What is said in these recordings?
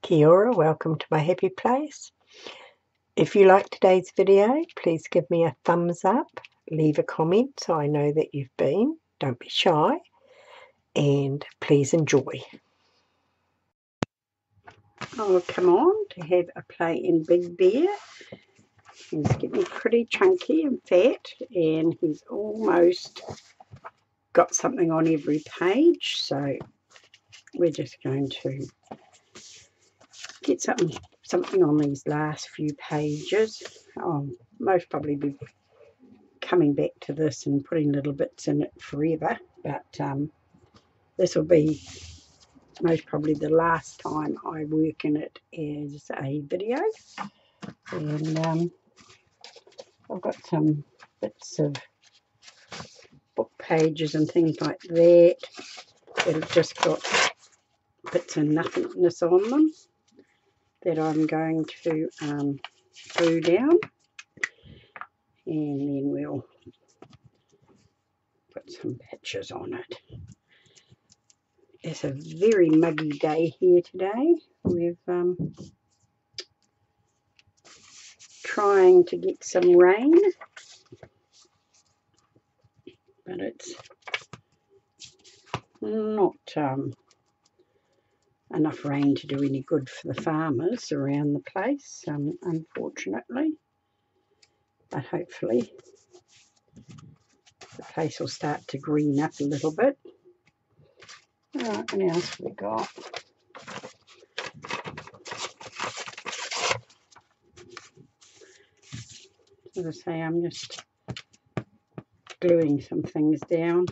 Kia ora, welcome to my happy place. If you like today's video, please give me a thumbs up, leave a comment so I know that you've been. Don't be shy, and please enjoy. Oh, come on, to have a play in Big Bear. He's getting pretty chunky and fat, and he's almost got something on every page, so we're just going to get something on these last few pages. I'll most probably be coming back to this and putting little bits in it forever, but this will be most probably the last time I work in it as a video. And I've got some bits of book pages and things like that that have just got bits of nothingness on them that I'm going to glue down, and then we'll put some pictures on it. It's a very muggy day here today. We've trying to get some rain, but it's not enough rain to do any good for the farmers around the place, unfortunately. But hopefully the place will start to green up a little bit. Alright, what else have we got? As I say, I'm just gluing some things down.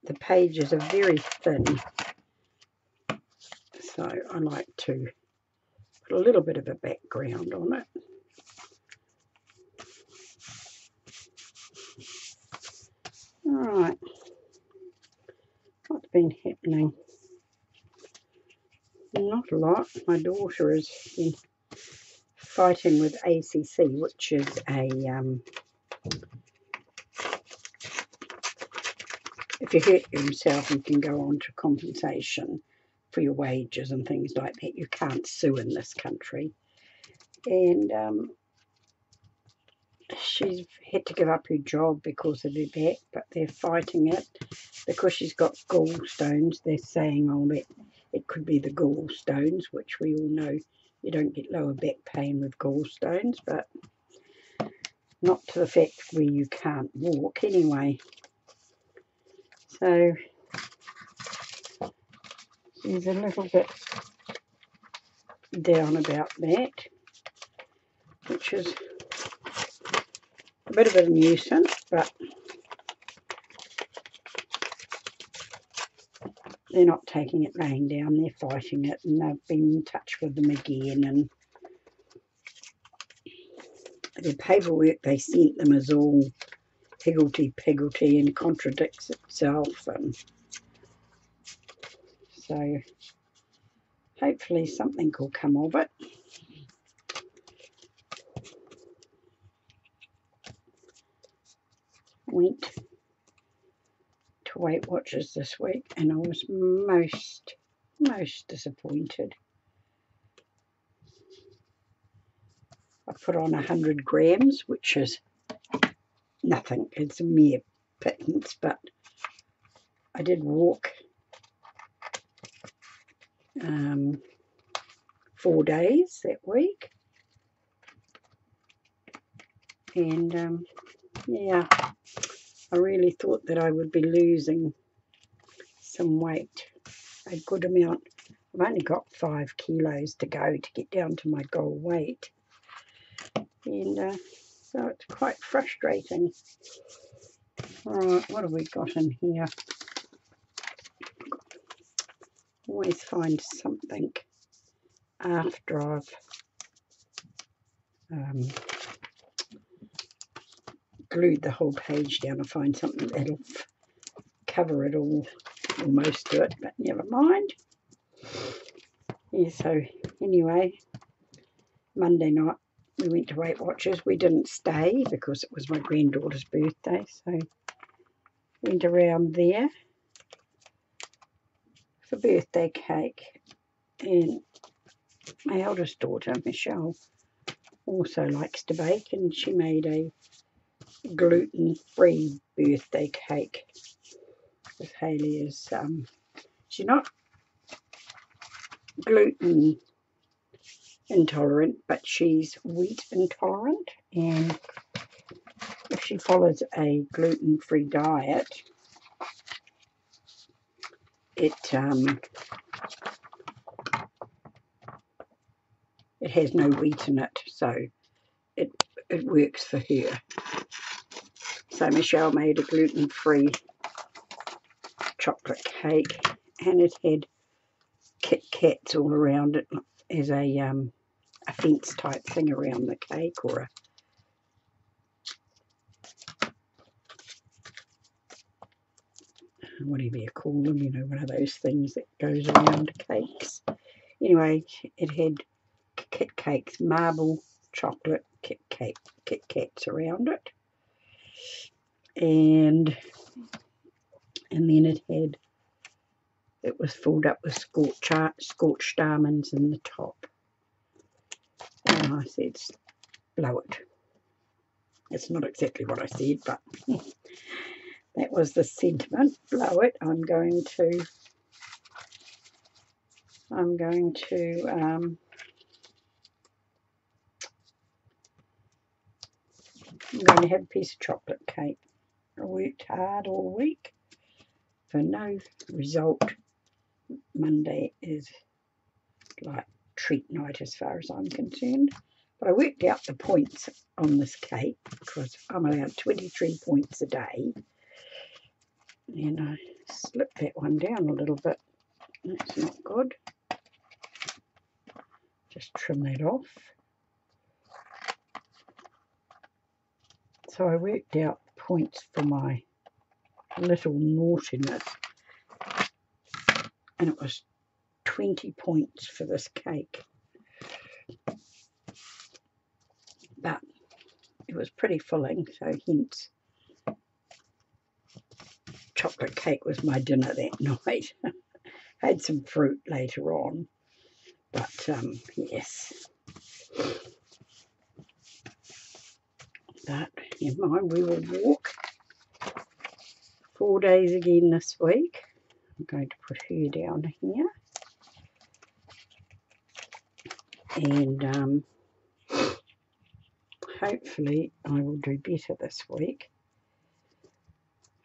The pages are very thin, so I like to put a little bit of a background on it. Alright, what's been happening? Not a lot. My daughter has been fighting with ACC, which is a if you hurt yourself, you can go on to compensation for your wages and things like that. You can't sue in this country, and she's had to give up her job because of her back, but they're fighting it because she's got gallstones. They're saying, oh, that it could be the gallstones, which we all know you don't get lower back pain with gallstones, but not to the fact where you can't walk anyway. So she's a little bit down about that, which is a bit of a nuisance, but they're not taking it laying down, they're fighting it, and they've been in touch with them again, and the paperwork they sent them is all higgledy-piggledy and contradicts itself, and so hopefully something will come of it. Went to Weight Watchers this week, and I was most disappointed. I put on 100 grams, which is nothing, it's a mere pittance, but I did walk 4 days that week, and yeah, I really thought that I would be losing some weight, a good amount. I've only got 5 kilos to go to get down to my goal weight, and so it's quite frustrating. Alright, what have we got in here? Always find something after I've glued the whole page down. I find something that'll cover it all, or most of it, but never mind. Yeah, so anyway, Monday night we went to Weight Watchers. We didn't stay because it was my granddaughter's birthday, so went around there for birthday cake, and my eldest daughter, Michelle, also likes to bake, and she made a gluten-free birthday cake. Because Hayley is, she's not gluten intolerant, but she's wheat intolerant, and if she follows a gluten-free diet, it has no wheat in it, so it works for her. So Michelle made a gluten-free chocolate cake, and it had Kit Kats all around it as a fence type thing around the cake, or a whatever you call them, you know, one of those things that goes around cakes. Anyway, it had Kit Cakes, marble chocolate Kit Kats around it, and then it was filled up with scorched almonds in the top. And I said, blow it. It's not exactly what I said, but that was the sentiment. Blow it. I'm going to have a piece of chocolate cake. I worked hard all week for no result. Monday is like treat night as far as I'm concerned. But I worked out the points on this cake because I'm allowed 23 points a day. And I slipped that one down a little bit. That's not good. Just trim that off. So I worked out points for my little naughtiness, and it was 20 points for this cake. But it was pretty filling, so hence chocolate cake was my dinner that night. Had some fruit later on, but yes. But never mind, we will walk 4 days again this week. I'm going to put her down here, and hopefully I will do better this week.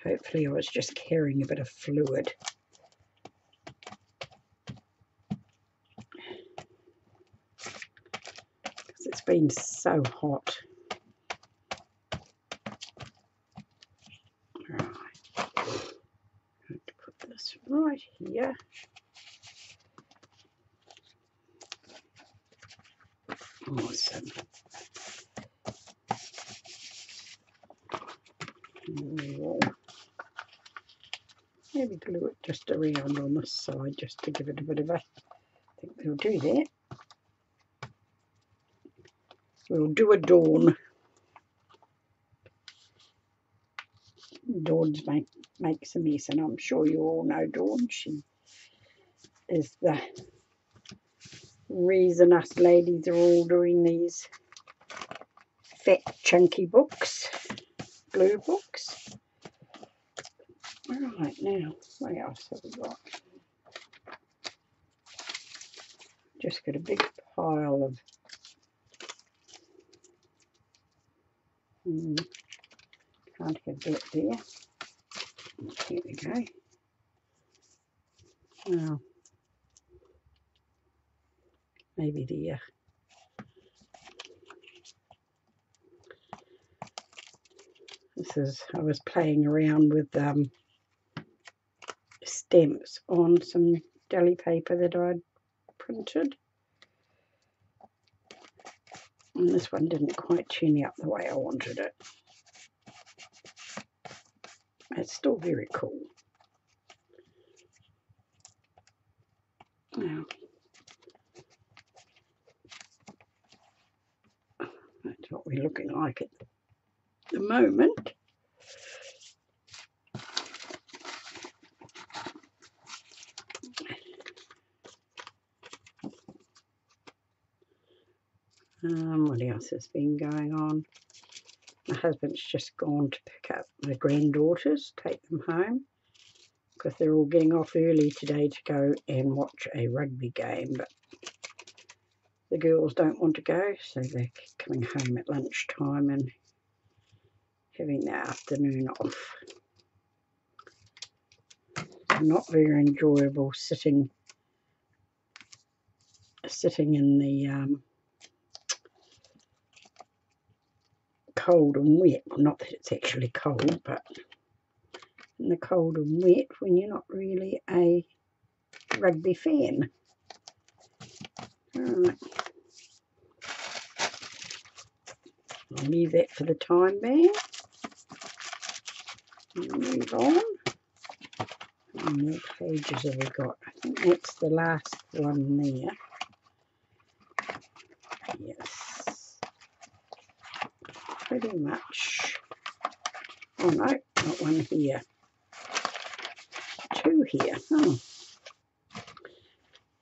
Hopefully I was just carrying a bit of fluid. Because it's been so hot. Right. I'm going to put this right here. Awesome. Maybe glue it just around on this side just to give it a bit of a... I think we'll do that. We'll do a Dawn. Dawn makes a mess, and I'm sure you all know Dawn. She is the reason us ladies are all doing these fat chunky books, glue books. Right, now what else have we got? Just got a big pile of can't have that there. Here we go. Now maybe there. I was playing around with stamps on some deli paper that I'd printed, and this one didn't quite turn out the way I wanted it. It's still very cool. Now that's what we're looking like at the moment. What else has been going on? My husband's just gone to pick up the granddaughters, take them home, because they're all getting off early today to go and watch a rugby game, but the girls don't want to go, so they're coming home at lunchtime and having the afternoon off. Not very enjoyable sitting in the cold and wet. Well, not that it's actually cold, but in the cold and wet when you're not really a rugby fan. Alright, I'll leave that for the time being. We'll move on. How many pages have we got? I think that's the last one there. Yes. Pretty much. Oh no, not one here. Two here. Oh.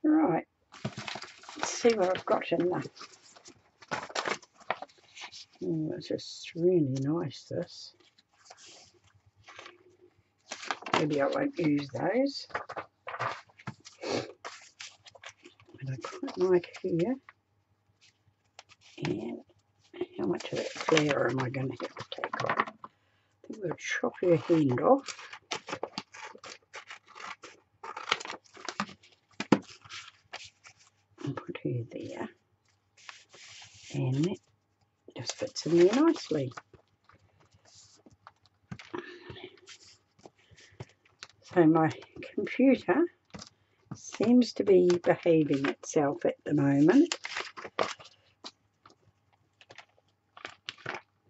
Right. Let's see what I've got in there. Oh, it's just really nice, this. Maybe I won't use those. But I quite like here. And how much of that flower am I going to have to take off? I think we'll chop her hand off. And put her there. And that just fits in there nicely. So my computer seems to be behaving itself at the moment.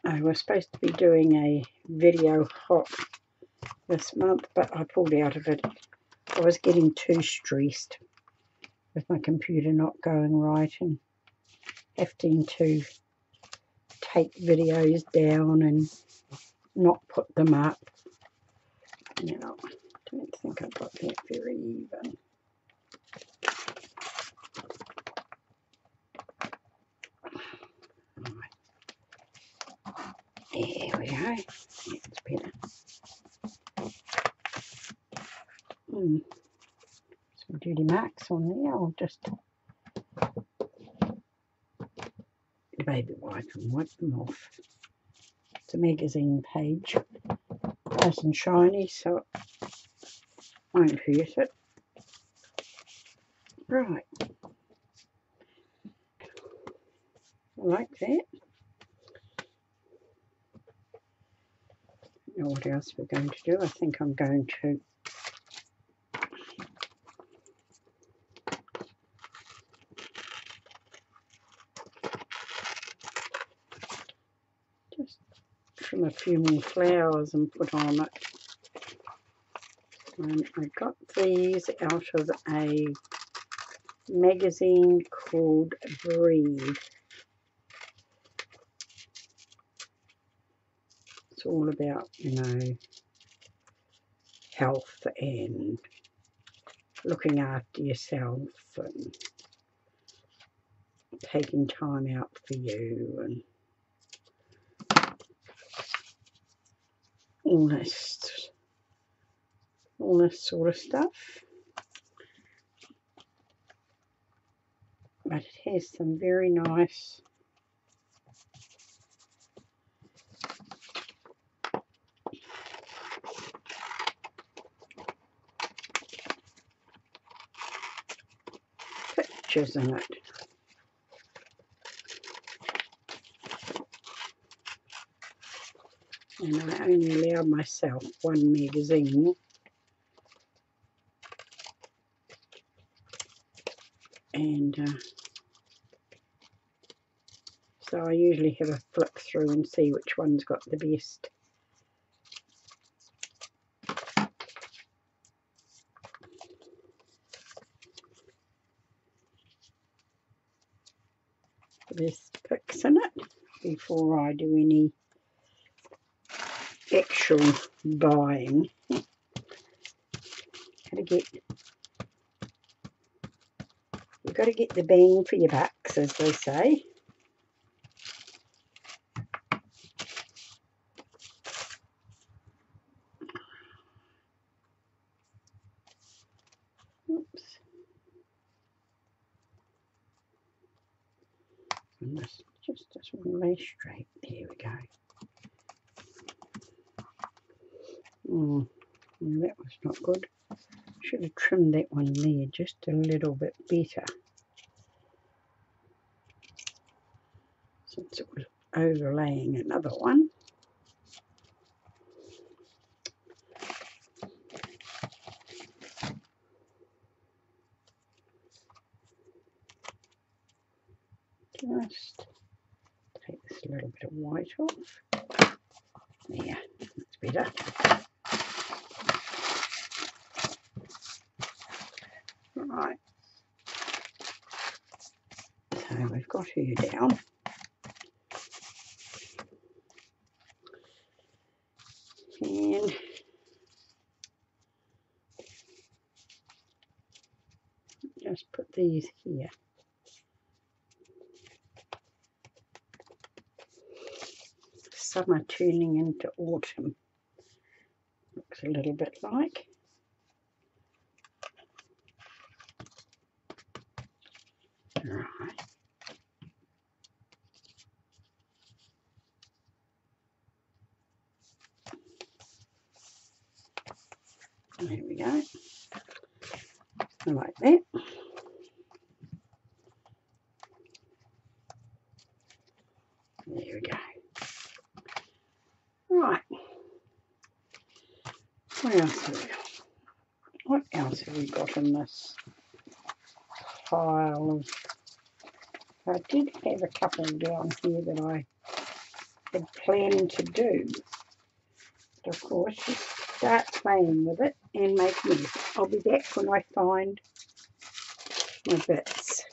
I was supposed to be doing a video hop this month, but I pulled out of it. I was getting too stressed with my computer not going right and having to take videos down and not put them up. You know, I don't think I got that very even. There we go. That's better. Some dirty marks on there. I'll just baby wipe and wipe them off. It's a magazine page. Nice and shiny, so it won't hurt it. Right. I like that. Now what else we're going to do? I think I'm going to just trim a few more flowers and put on it. And I got these out of a magazine called Breathe. It's all about, you know, health and looking after yourself and taking time out for you and all this sort of stuff. But it has some very nice pictures in it. And I only allowed myself one magazine. And so I usually have a flick through and see which one's got the best. The best pics in it before I do any actual buying. You've got to get the bang for your bucks, as they say. And this just doesn't lay straight. There we go. That was not good. Should have trimmed that one there just a little bit better, since it was overlaying another one. Just take this little bit of white off. There, that's better. Right, so we've got her down. And just put these here. Summer turning into autumn. Looks a little bit like. Right. There we go. Like that. There we go. Right. What else have we got in this pile of... I did have a couple down here that I had planned to do. But of course, you start playing with it and make mess. I'll be back when I find my bits.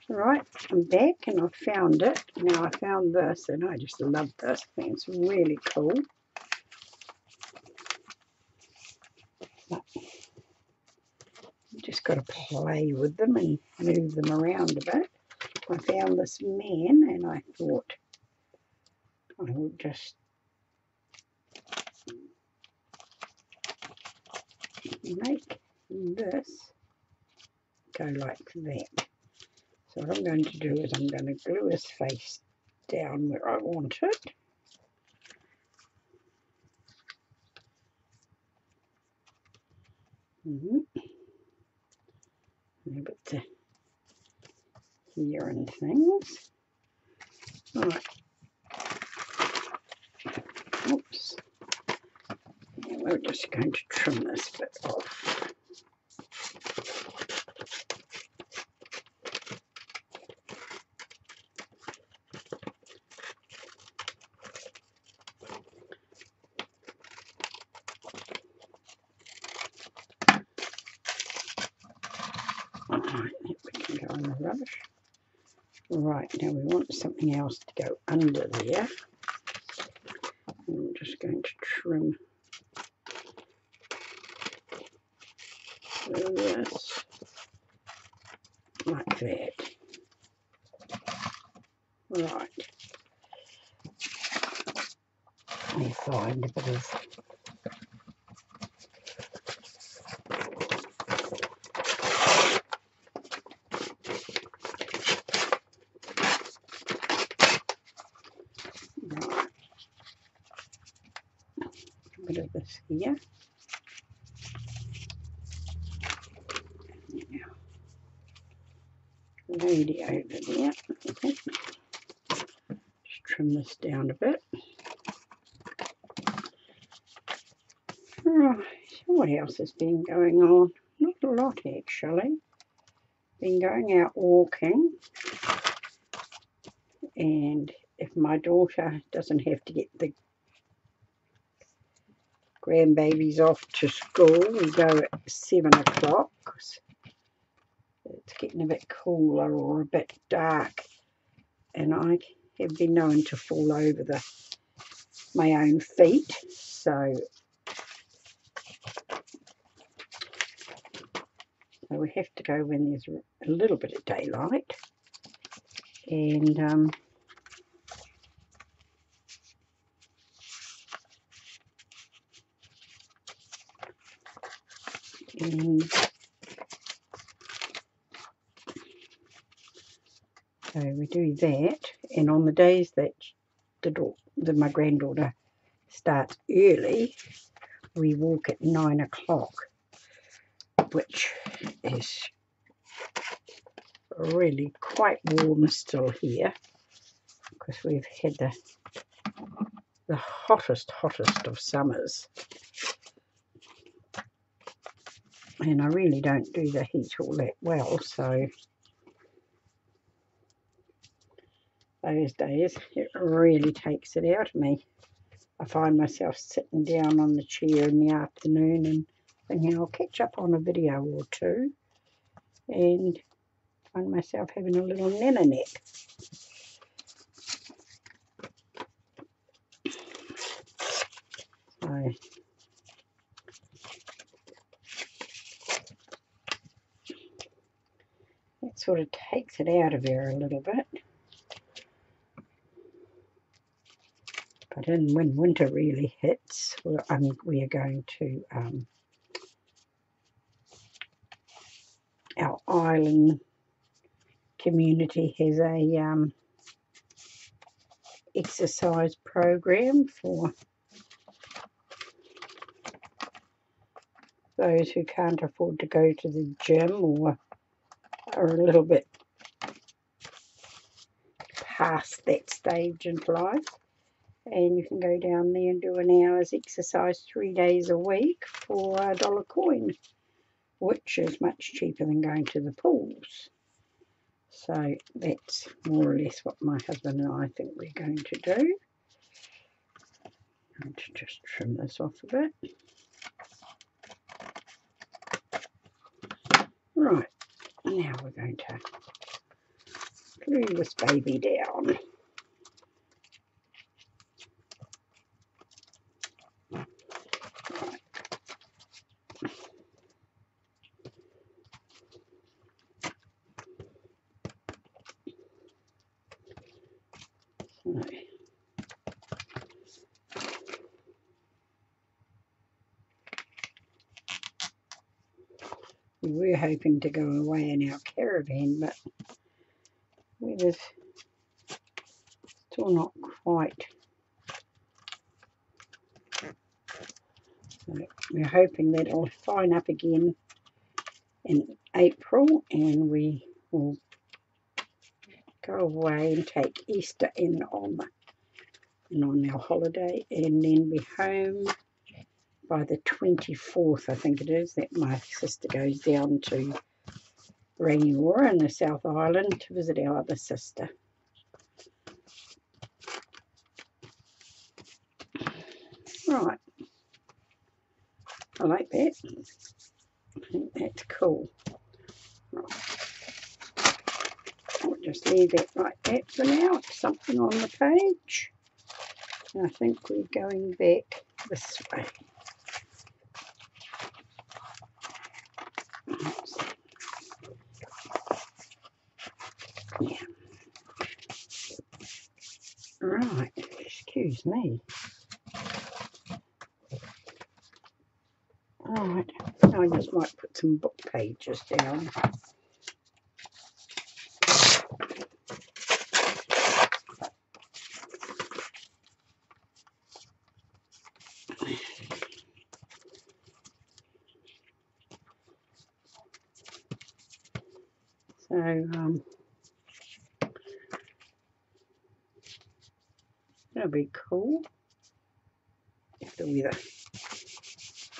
Right, I'm back and I found it. Now I found this and I just love this. I think it's really cool. But you just got to play with them and move them around a bit. I found this man and I thought I would just make this go like that. So what I'm going to do is I'm going to glue his face down where I want it. A bit to here and things. Right. Oops. And we're just going to trim this bit off. Rubbish. Right, now we want something else to go under there. I'm just going to trim this like that. Right. Let me find a bit of this here. Now, lady over there. Okay. Just trim this down a bit. Right, what else has been going on? Not a lot actually. Been going out walking. And if my daughter doesn't have to get the grandbabies off to school, we go at 7 o'clock. It's getting a bit cooler or a bit dark, and I have been known to fall over my own feet, so we have to go when there's a little bit of daylight. And so we do that, and on the days that my granddaughter starts early, we walk at 9 o'clock, which is really quite warm still here, because we've had the hottest of summers, and I really don't do the heat all that well, so those days it really takes it out of me. I find myself sitting down on the chair in the afternoon and thinking I'll catch up on a video or two, and find myself having a little nana nap. So that sort of takes it out of her a little bit. But when winter really hits, we are going to our island community has a exercise program for those who can't afford to go to the gym or are a little bit past that stage in life. And you can go down there and do an hour's exercise 3 days a week for $1 coin, which is much cheaper than going to the pools. So that's more or less what my husband and I think we're going to do. I'm going to just trim this off a bit. Right, now we're going to glue this baby down. We were hoping to go away in our caravan, but weather's still not quite. So we're hoping that it'll fine up again in April, and we will go away and take Easter in on our holiday, and then be home by the 24th, I think it is, that my sister goes down to Rangiora in the South Island to visit our other sister. Right, I like that. I think that's cool. Right. I'll just leave that like that for now. Something on the page. And I think we're going back this way. Yeah. Right, excuse me. Alright, I just might put some book pages down. So, that'll be cool if the weather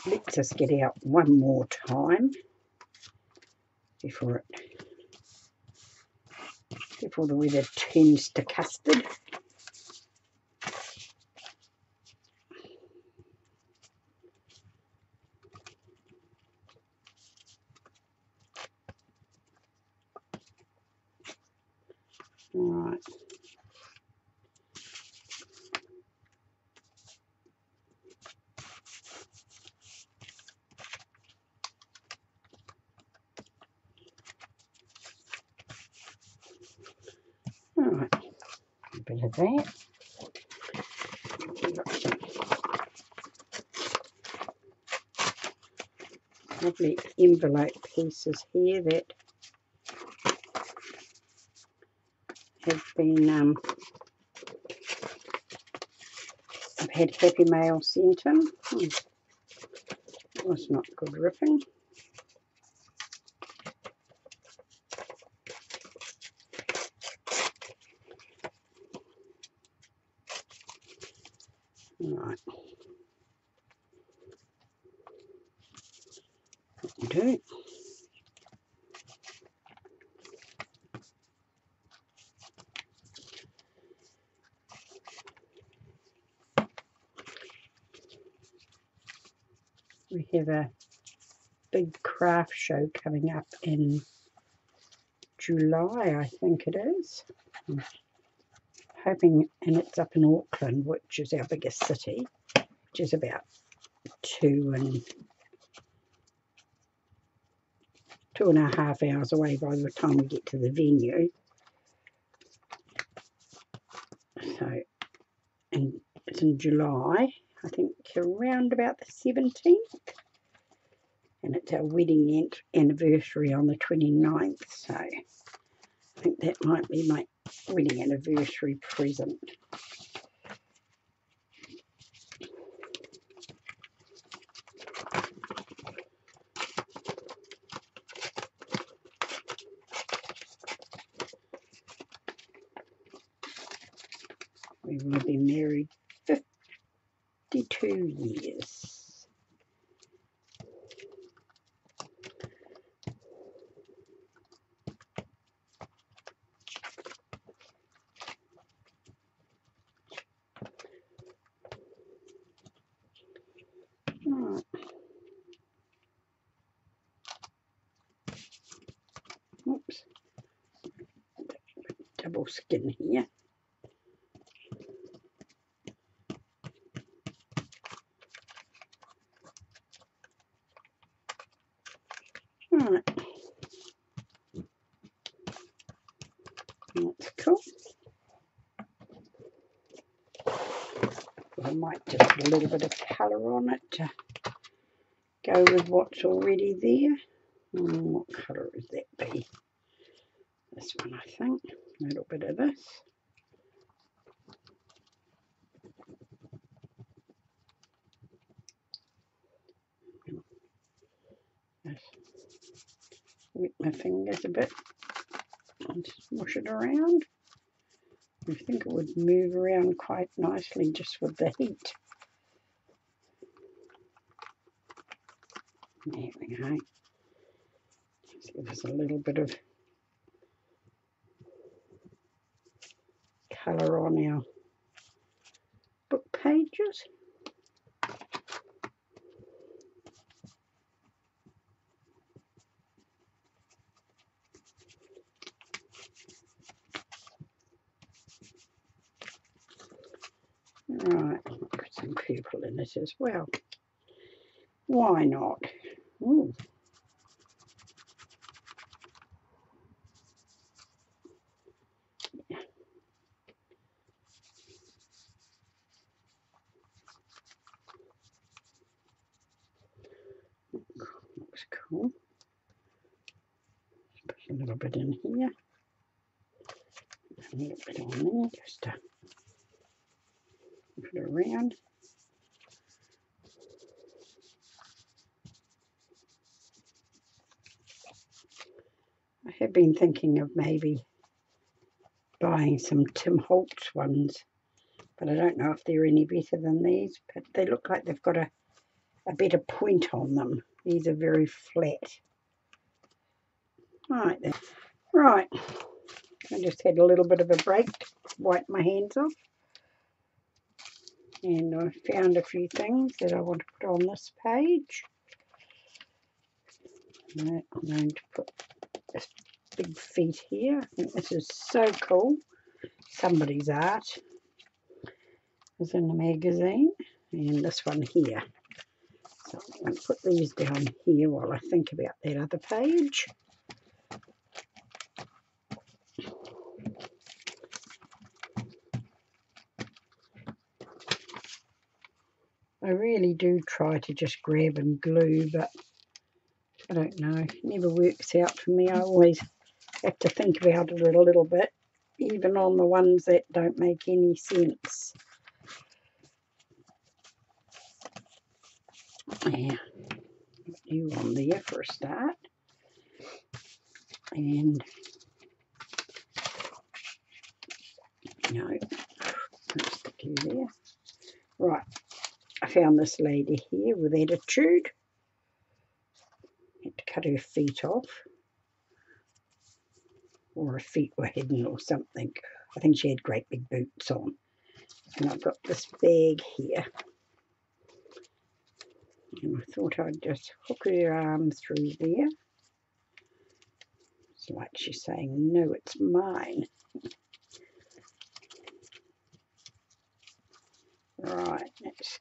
lets us get out one more time before it before the weather turns to custard. Right. Alright, a bit of that. We've got some lovely envelope pieces here that have been, I've had Happy Mail sent in. That was not good ripping. Right. Do. We have a big craft show coming up in July, I think it is. I'm hoping, and it's up in Auckland, which is our biggest city, which is about 2.5 hours away by the time we get to the venue. So, and it's in July, I think around about the 17th. And it's our wedding anniversary on the 29th. So, I think that might be my wedding anniversary present. We will be married 52 years. Right. Oops. Double skin here. Alright, that's cool. I might just put a little bit of colour on it to go with what's already there. What colour would that be? This one, I think. A little bit of this. Just wet my fingers a bit and smush it around. I think it would move around quite nicely just with the heat. There we go. Just give us a little bit of colour on our book pages. Right, I'll put some purple in it as well. Why not? Ooh. Yeah. Looks cool. Put a little bit in here. A little bit on there just to put it around. I have been thinking of maybe buying some Tim Holtz ones, but I don't know if they're any better than these, but they look like they've got a better point on them. These are very flat. Right then. Right. I just had a little bit of a break to wipe my hands off. And I found a few things that I want to put on this page. I'm going to put this big feet here. I think this is so cool. Somebody's art is in the magazine. And this one here. So I'm going to put these down here while I think about that other page. I really do try to just grab and glue, but I don't know, it never works out for me. I always have to think about it a little bit, even on the ones that don't make any sense. Yeah, you on there for a start. And no, don't stick you there. Right, I found this lady here with attitude. Had to cut her feet off, or her feet were hidden or something. I think she had great big boots on. And I've got this bag here. And I thought I'd just hook her arm through there. It's like she's saying, no, it's mine. Right, let's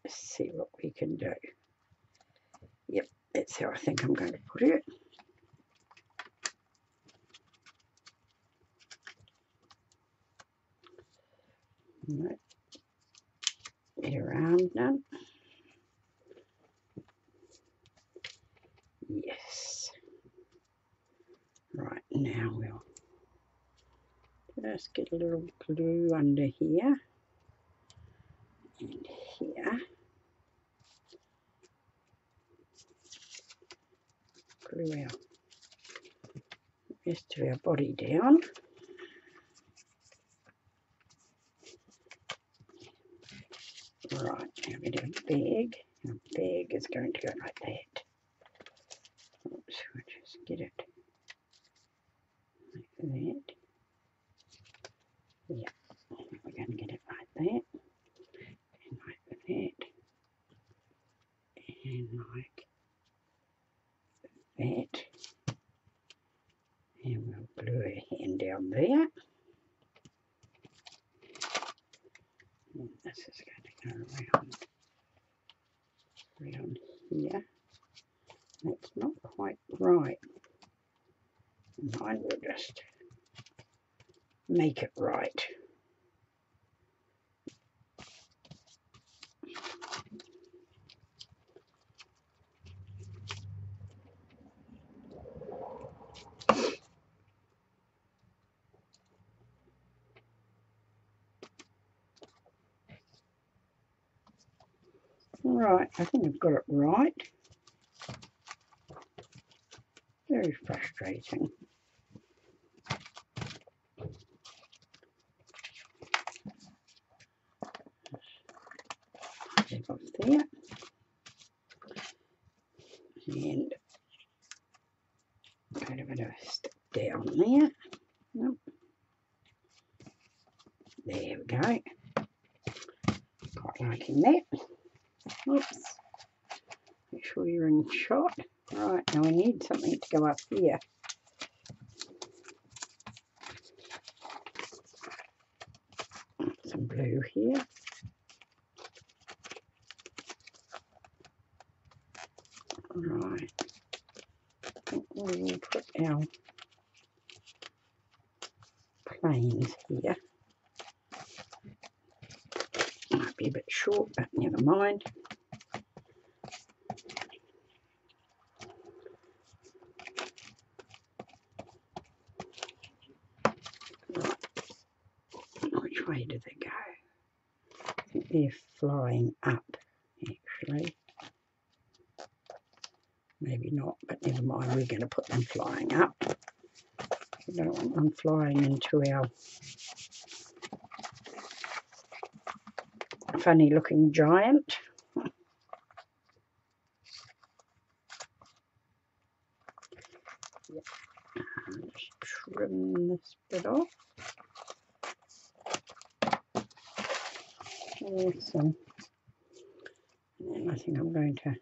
see what we can do. Yep, that's how I think I'm going to put it. Right. Get her arm done. Yes. Right, now we'll just get a little glue under here and here. Glue our rest of our body down. Right, now we do a bag. Our bag is going to go like that. Oops, we'll just get it like that. Yeah, we're going to get it like that, and like that, and like that. And we'll glue our hand down there. And this is going to go around here. That's not quite right. Mine will just make it right. Right, I think I've got it right. Very frustrating. Take off there. And a bit of a stick down there. Nope. There we go. Quite liking that. Oops. Make sure you're in shot. Right, now we need something to go up here. Some blue here. Right. I think we'll put our planes here. Might be a bit short, but never mind. Which way do they go? I think they're flying up, actually. Maybe not, but never mind. We're going to put them flying up. We don't want them flying into our funny looking giant. trim this bit off. Awesome. And then I think I'm going to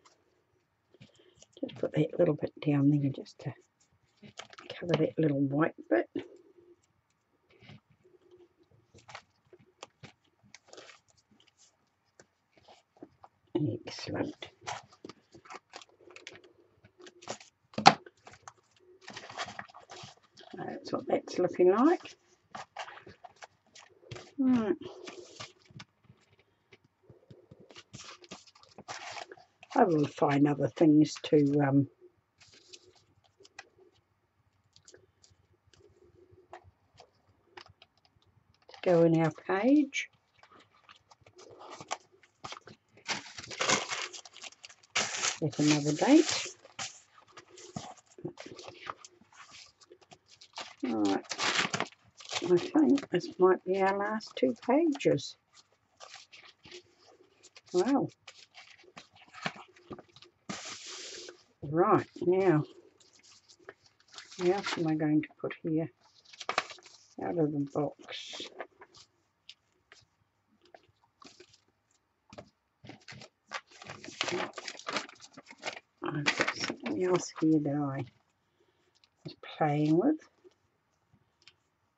just put that little bit down there just to cover that little white bit. Excellent. That's what that's looking like. Right. I will find other things to go in our page. At another date. Right. I think this might be our last 2 pages. Wow. Right, now, what else am I going to put here out of the box? I've got something else here that I was playing with.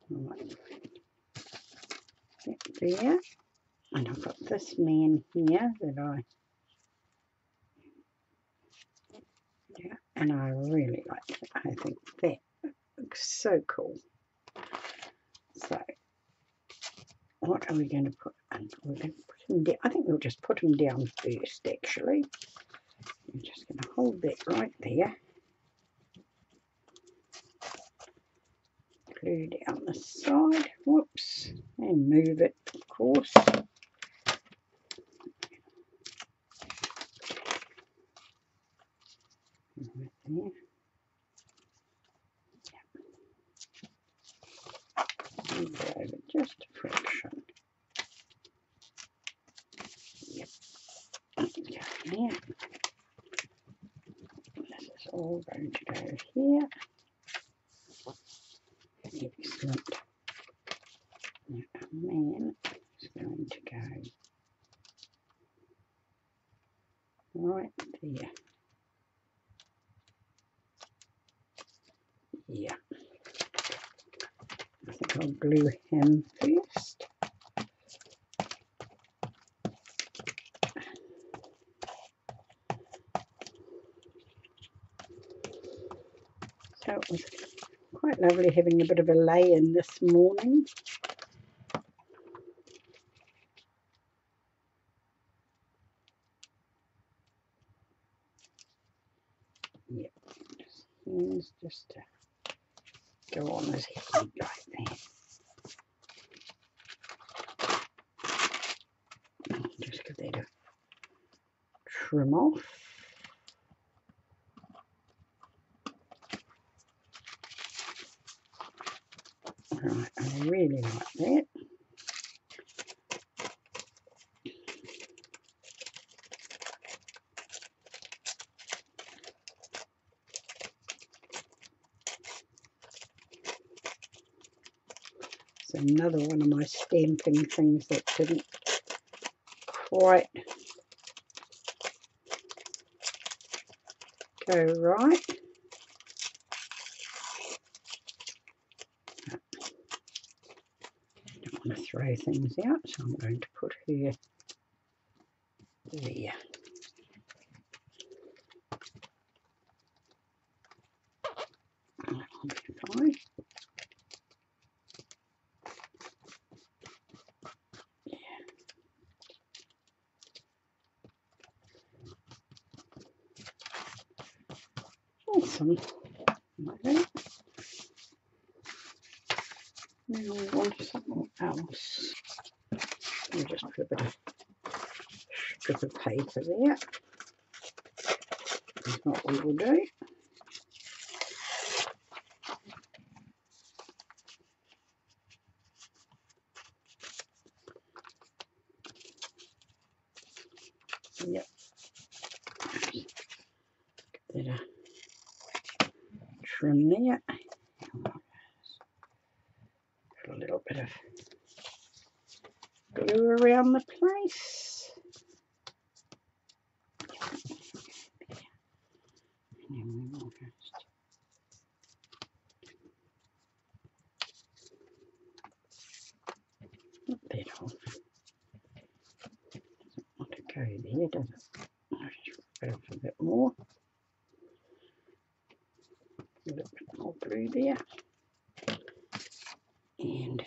Right. There. And I've got this man here that and I really like it. I think that looks so cool. So, what are we going to put? We're going to put him down. I think we'll just put him down first, actually. I'm just going to hold that right there. Glue down the side. Whoops. And move it, of course. Right there. Move it over just a fraction. Yep. Let's go there. This is all going to go here. Excellent. Now, a man is going to go right there. Yeah. I think I'll glue him first. So it was quite lovely having a bit of a lay-in this morning. Yep, hands just to go on his head like that. Just give that a trim off. Right, I really like that. It's another one of my stamping things that didn't quite go right. I don't want to throw things out, so I'm going to put her there. That'll be fine. Awesome. Okay. Now we want something else. We'll just put a bit of strip of paper there. That's what we will do. Yep. Bit of trim there. bit of glue around the place. And then we will just put that off. Doesn't want to go there, does it? I'll just put off a bit more. A little bit more glue there. And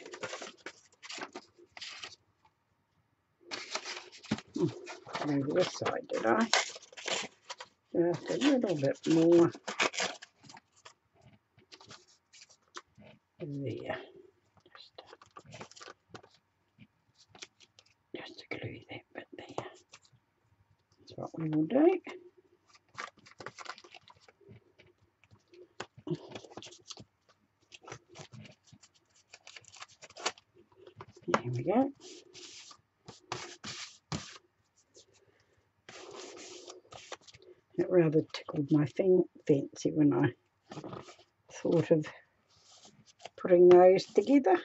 over this side, did I? Just a little bit more there. Just to glue that bit there. That's what we will do. There we go. It rather tickled my fancy when I thought of putting those together.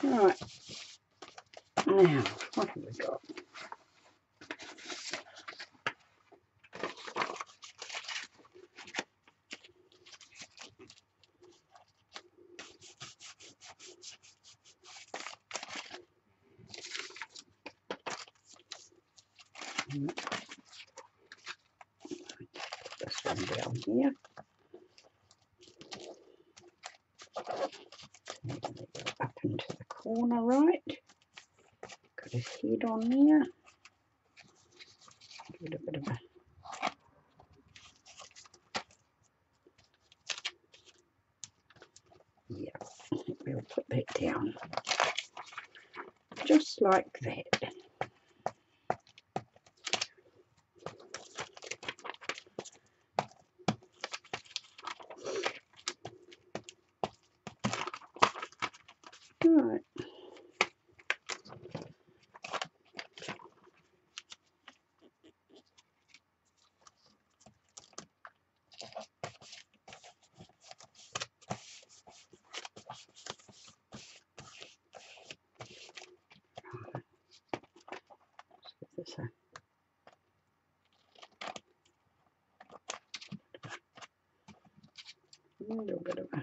Right, now what have we got? This one down here. Up into the corner, right? Got his head on there. Give it a bit of a we'll put that down just like that. Right. Let's give this a little bit of a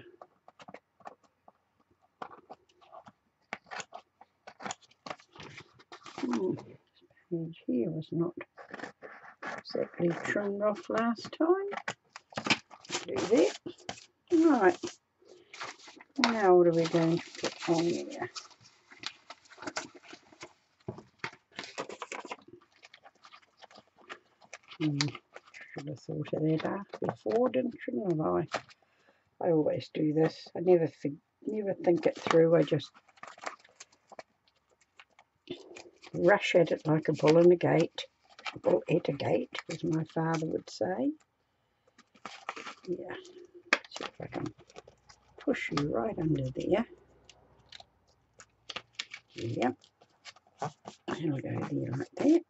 page here was not exactly trimmed off last time. Do that. Right. Now what are we going to put on there? Should have thought of that after before, shouldn't I? I always do this. I never think it through. I just rush at it like a bull in a gate. A bull at a gate, as my father would say. Yeah. See if I can push you right under there. Yep. It'll go there like that.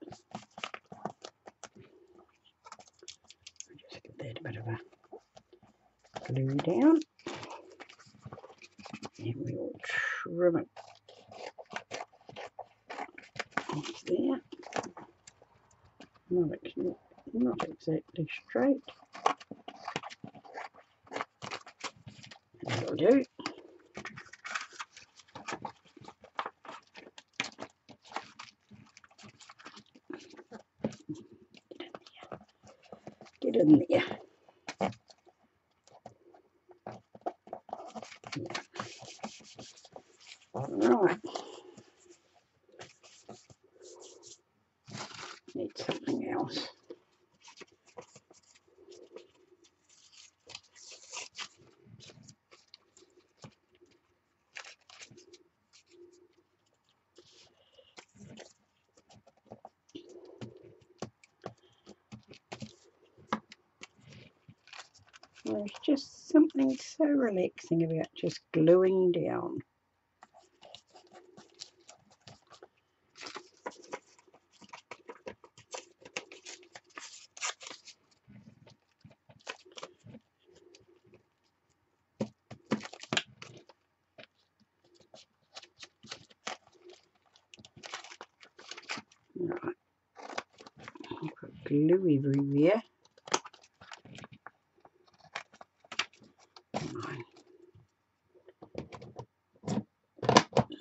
Just give that a bit of a glue down. And we will trim it off there. No, it's not exactly straight. That'll do. Get in there. Right. Need something else. There's just something so relaxing about just gluing down. glue everywhere.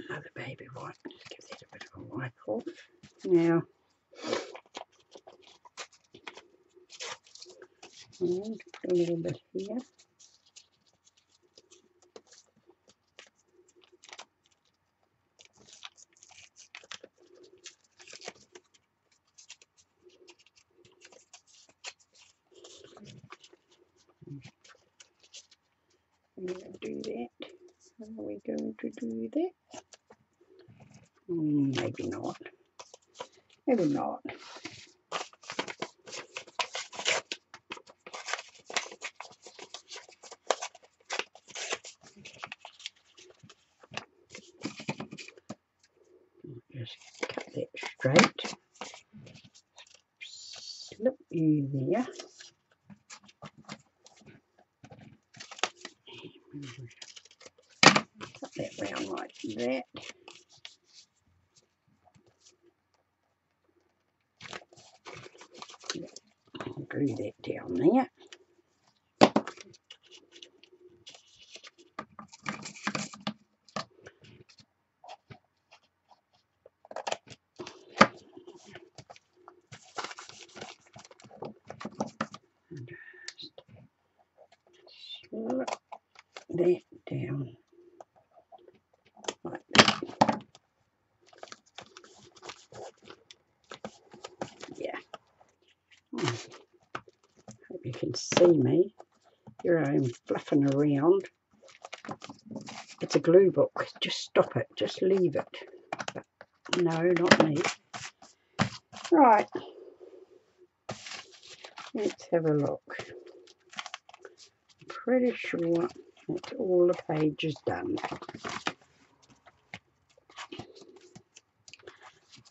Another baby wipe. Just give that a bit of a wipe off. Now, and a little bit here. We're going to do that. Are we going to do that? Maybe not. Maybe not. Just cut that straight. Slip you there. Cut that round like that. Glue that down there. Slip that down like that. Yeah. Hope you can see me. Here I am fluffing around. It's a glue book. Just stop it. Just leave it. But no, not me. Right. Let's have a look. I'm pretty sure that's all the pages done.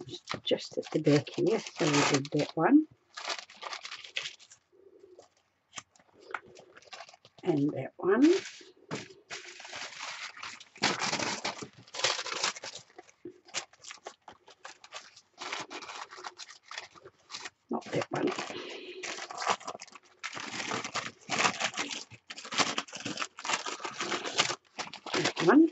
It's just at the back here, so we did that one. And that one. Not that one. That one.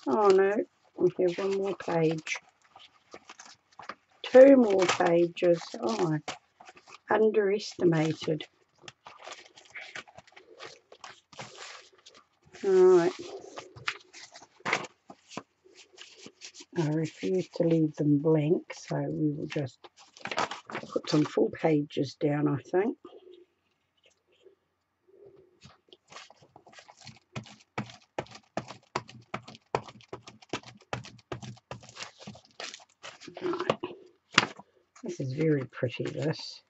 Oh no, we have one more page. 2 more pages. Oh, I underestimated. Alright. I refuse to leave them blank, so we will just put some full pages down, I think. Right. This is very pretty, this.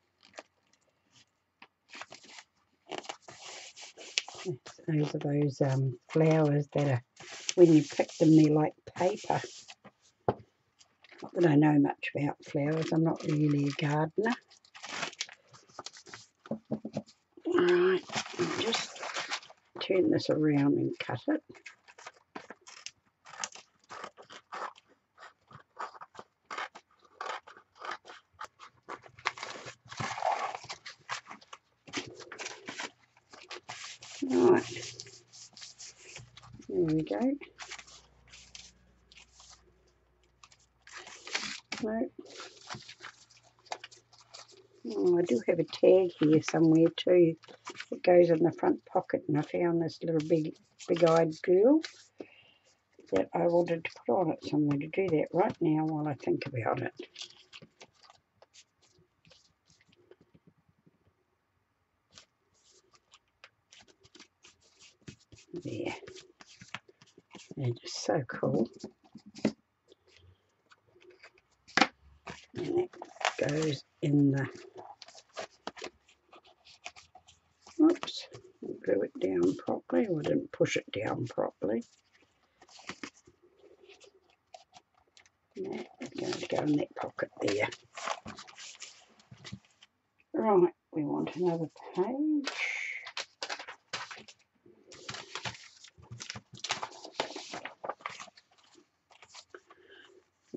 Those are those flowers that are, when you pick them, they're like paper. Not that I know much about flowers, I'm not really a gardener. Alright, just turn this around and cut it. Right, there we go. No. Oh, I do have a tag here somewhere too. It goes in the front pocket, and I found this little big-eyed girl that I wanted to put on it somewhere. To do that right now while I think about it. There. They're just so cool. And that goes in the... Oops, glue it down properly. Or I didn't push it down properly. That's going to go in that pocket there. Right, we want another page.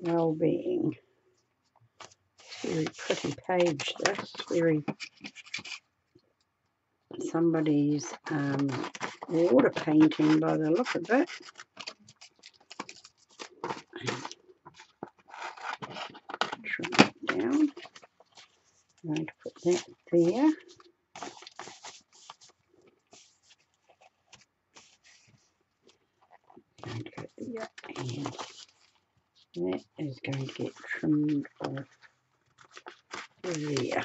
well-being. Very pretty page, this. Very somebody's water painting by the look of it. Trim it down. I'm going to put that there. Going to go there, and that is going to get trimmed off there.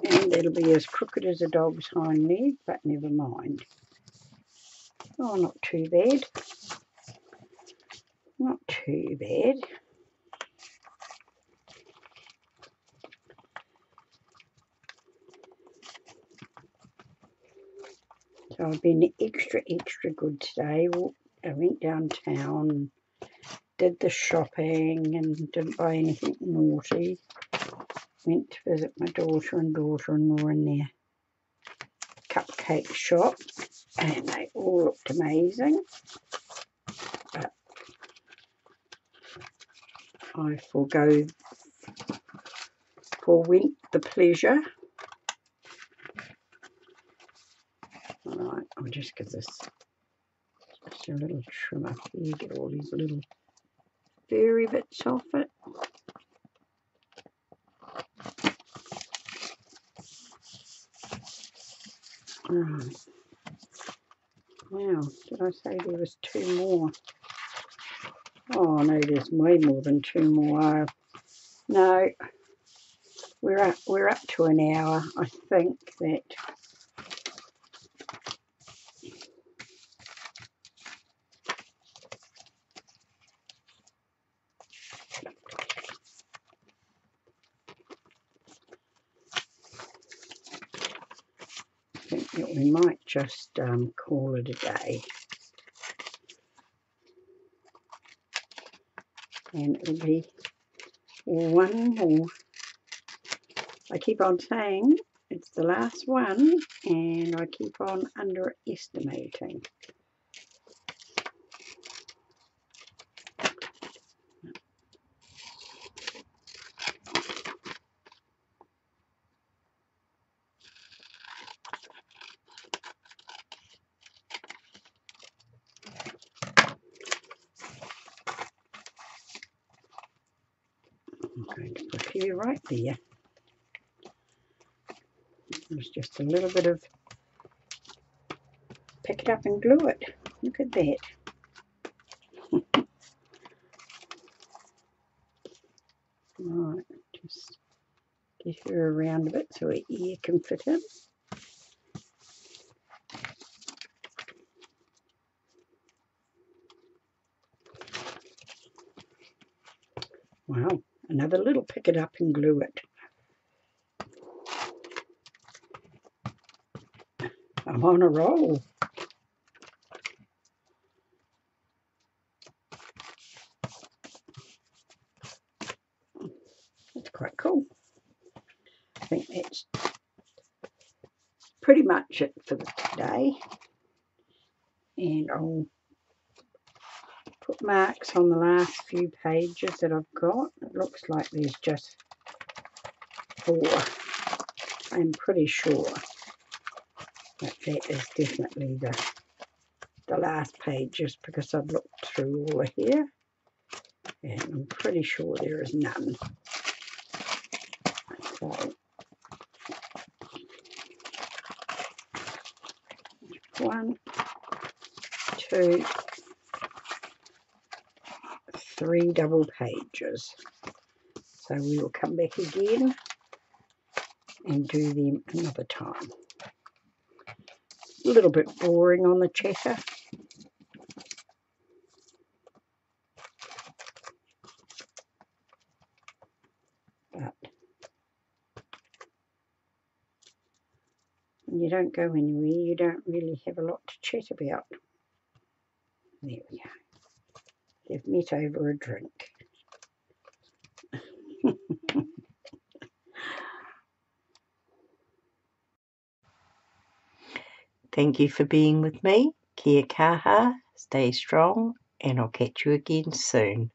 And it'll be as crooked as a dog's hind leg, but never mind. Oh, not too bad. Not too bad. So I've been extra good today. I went downtown, did the shopping and didn't buy anything naughty. Went to visit my daughter and daughter-in-law in their cupcake shop, and they all looked amazing. But I forwent the pleasure. Alright, I'll just give this just a little trim up here, get all these little furry bits off it. Right. Wow, did I say there was 2 more? Oh no, there's way more than 2 more. No, we're up to an hour. I think that we might just call it a day. And it'll be one more. I keep on saying it's the last one, and I keep on underestimating. I'm going to put you right there. There's just a little bit of pick it up and glue it. Look at that. Right, just get her around a bit so her ear can fit in. Wow, another little pick it up and glue it. I'm on a roll. That's quite cool. I think that's pretty much it for today. And I'll put marks on the last few pages that I've got. It looks like there's just 4. I'm pretty sure that that is definitely the last page, just because I've looked through all of here, and I'm pretty sure there is none. So 1, 2, 3 double pages. So we will come back again and do them another time. A little bit boring on the checker. But when you don't go anywhere, you don't really have a lot to chat about. There we go. They've met over a drink. Thank you for being with me. Kia kaha, stay strong, and I'll catch you again soon.